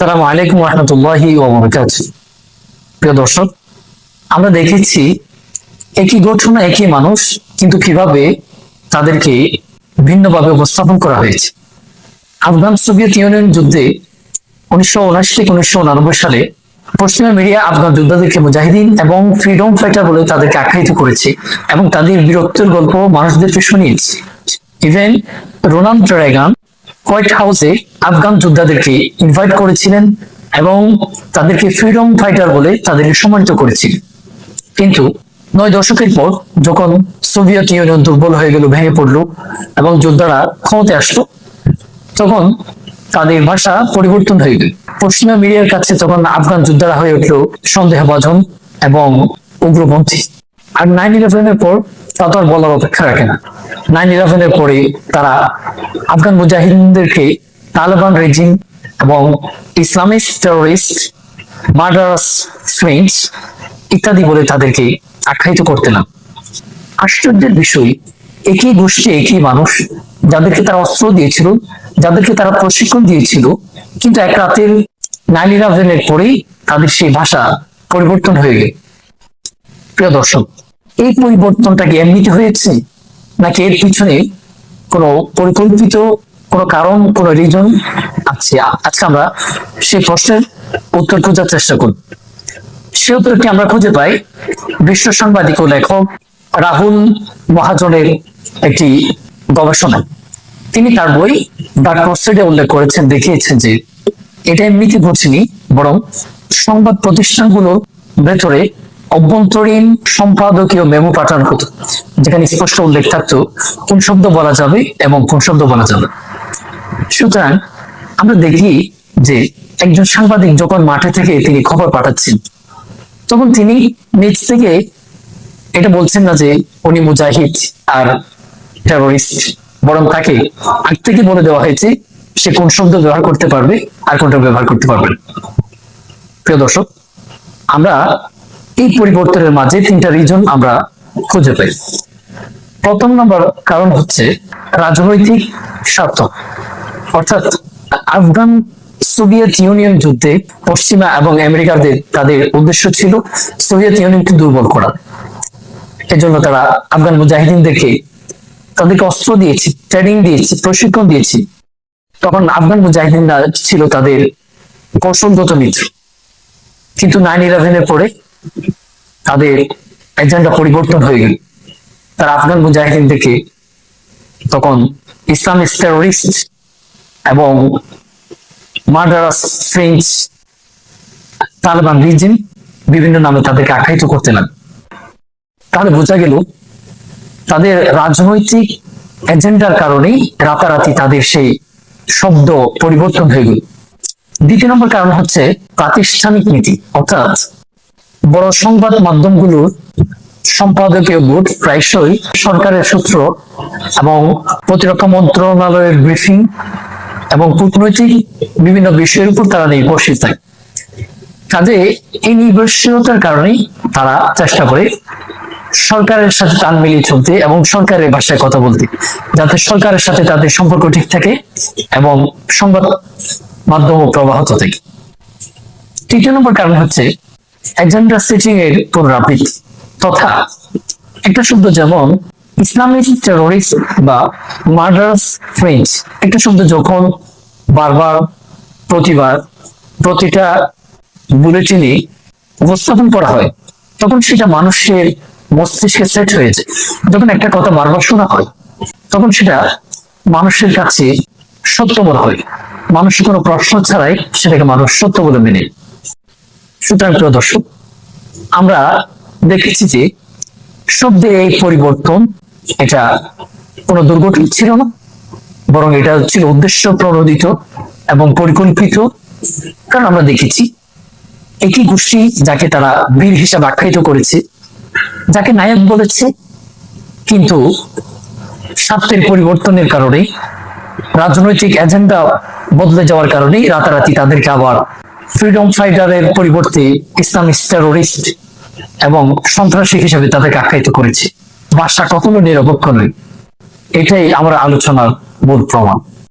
আসসালামু আলাইকুম রহমতুল্লাহি ওয়া বারাকাতুহু। প্রিয় দর্শক, আমরা দেখেছি একই ঘটনা একই মানুষ, কিন্তু কিভাবে তাদেরকে ভিন্নভাবে উপস্থাপন করা হয়েছে। আফগান সোভিয়েত ইউনিয়ন যুদ্ধে 1979 থেকে 1989 সালে পশ্চিমা মিডিয়া আফগান যোদ্ধাদেরকে মুজাহিদিন এবং ফ্রিডম ফাইটার বলে তাদেরকে আখ্যায়িত করেছে এবং তাদের বীরত্বের গল্প মানুষদেরকে শুনিয়েছে। ইভেন রোনাল্ড রেগান হোয়াইট হাউসে আফগান যোদ্ধাদেরকে ইনভাইট করেছিলেন এবং তাদেরকে ফ্রিডম ফাইটার বলে তাদেরকে সম্মানিত করেছিলেন। কিন্তু 9 দশকের পর যখন সোভিয়েত ইউনিয়ন দুর্বল হয়ে গেল, ভেঙে পড়লো এবং যোদ্ধারা ক্ষমতায় আসলো, তখন তাদের ভাষা পরিবর্তন হয়ে গেল। পশ্চিমা মিডিয়ার কাছে তখন আফগান যোদ্ধারা হয়ে উঠলো সন্দেহভাজন এবং উগ্রপন্থী। আর 9/11-এর পর তা তো আর বলার অপেক্ষা রাখে না। 9/11-এর পরে তারা আফগান মুজাহিদিনদেরকে তালেবান রেজিম এবং ইসলামিক টেরোরিস্ট, মার্ডারাস ফ্রেন্ডস ইত্যাদি বলে তাদেরকে আখ্যায়িত করতে না। আশ্চর্যের বিষয়, একই গোষ্ঠী একই মানুষ, যাদেরকে তারা অস্ত্র দিয়েছিল, যাদেরকে তারা প্রশিক্ষণ দিয়েছিল, কিন্তু এক রাতের 9/11-এর পরেই তাদের সেই ভাষা পরিবর্তন হয়ে গেল। প্রিয় দর্শক, এই পরিবর্তনটা কি এমনিতে হয়েছে, নাকি এর পিছনে কোনো পরিকল্পিত কোনো কারণ, কোনো রিজন আছে? আজকে আমরা সেই প্রশ্নের উত্তর খোঁজার চেষ্টা করব। সে উত্তরটি আমরা খুঁজে পাই বিশ্ব সাংবাদিক ও লেখক রাহুল মহাজনের একটি গবেষণায়। তিনি তার বই দ্য ক্রসেডে উল্লেখ করেছেন, দেখিয়েছেন যে এটা এমনিতে ঘটেনি, বরং সংবাদ প্রতিষ্ঠানগুলোর ভেতরে অভ্যন্তরীণ সম্পাদকীয় মেমো পাঠানো হতো, যেখানে স্পষ্ট উল্লেখ থাকতো কোন শব্দ বলা যাবে এবং কোন শব্দ বলা যাবে। সুতরাং আমরা দেখি যে একজন সাংবাদিক যখন মাঠে থেকে তিনি খবর পাঠাচ্ছেন, তখন তিনি নিজ থেকে এটা বলছেন না যে উনি মুজাহিদ আর টেরোরিস্ট, বরং তাকে আগ থেকে বলে দেওয়া হয়েছে সে কোন শব্দ ব্যবহার করতে পারবে আর কোনটা ব্যবহার করতে পারবে না। প্রিয় দর্শক, আমরা এই পরিবর্তনের মাঝে 3টা রিজন আমরা খুঁজে পাই। প্রথম নম্বর কারণ হচ্ছে রাজনৈতিক স্বার্থ। অর্থাৎ আফগান সোভিয়েত ইউনিয়ন যুদ্ধে পশ্চিমা এবং আমেরিকাদের তাদের উদ্দেশ্য ছিল সোভিয়েত ইউনিয়নকে দুর্বল করা। এজন্য তারা আফগান মুজাহিদিনদেরকে তাদেরকে অস্ত্র দিয়েছে, ট্রেনিং দিয়েছে, প্রশিক্ষণ দিয়েছে। তখন আফগান মুজাহিদিনরা ছিল তাদের কৌশলগত মিত্র। কিন্তু 9/11-এর পরে তাদের এজেন্ডা পরিবর্তন হয়ে গেল। তারা আফগান মুজাহিদিনদেরকে তখন ইসলামিক টেরোরিস্ট এবং মার্ডারাস ফ্রেন্ডস, তালেবান রিজিম বিভিন্ন নামে তাদেরকে আখ্যায়িত করতে লাগলো। তাহলে বোঝা গেল তাদের রাজনৈতিক এজেন্ডার কারণেই রাতারাতি তাদের সেই শব্দ পরিবর্তন হয়ে গেল। দ্বিতীয় নম্বর কারণ হচ্ছে প্রাতিষ্ঠানিক নীতি। অর্থাৎ বড় সংবাদ মাধ্যমগুলোর সম্পাদকীয় বোর্ড প্রায়শই সরকারের সূত্র এবং প্রতিরক্ষা মন্ত্রণালয়ের ব্রিফিং এবং কূটনৈতিক বিভিন্ন বিষয়ের উপর তারা নির্ভরশীল থাকে। কাজে এই নির্ভরশীলতার কারণেই তারা চেষ্টা করে সরকারের সাথে তাল মিলিয়ে চলতে এবং সরকারের ভাষায় কথা বলতে, যাতে সরকারের সাথে তাদের সম্পর্ক ঠিক থাকে এবং সংবাদ মাধ্যম প্রবাহত থাকে। তৃতীয় নম্বর কারণ হচ্ছে এজেন্ডা সেটিং এর পুনরাবৃত্তি। তথা একটা শব্দ যেমন ইসলামিক টেরোরিস্ট বা মার্ডারাস ফ্রেন্ডস, একটা শব্দ যখন বারবার প্রতিবার প্রতিটা বুলেটিনে উপস্থাপন করা হয়, তখন সেটা মানুষের মস্তিষ্কে সেট হয়েছে। যখন একটা কথা বারবার শোনা হয়, তখন সেটা মানুষের কাছে সত্য বলা হয়। মানুষের কোনো প্রশ্ন ছাড়াই সেটাকে মানুষ সত্য বলে মেনে। সুতরাং প্রিয় দর্শক, আমরা দেখেছি যে শব্দের এই পরিবর্তন এটা কোনো দুর্ঘটনা ছিল না, বরং এটা ছিল উদ্দেশ্য প্রণোদিত এবং পরিকল্পিত। কারণ আমরা দেখেছি একই গোষ্ঠী যাকে তারা বীর হিসাবে আখ্যায়িত করেছে, যাকে নায়ক বলেছে, কিন্তু স্বার্থের পরিবর্তনের কারণে, রাজনৈতিক এজেন্ডা বদলে যাওয়ার কারণে রাতারাতি তাদেরকে আবার ফ্রিডম ফাইটারের পরিবর্তে ইসলামিক টেরোরিস্ট এবং সন্ত্রাসী হিসেবে তাদেরকে আখ্যায়িত করেছে। ভাষা কখনো নিরপেক্ষ নয়, এটাই আমার আলোচনার মূল প্রমাণ।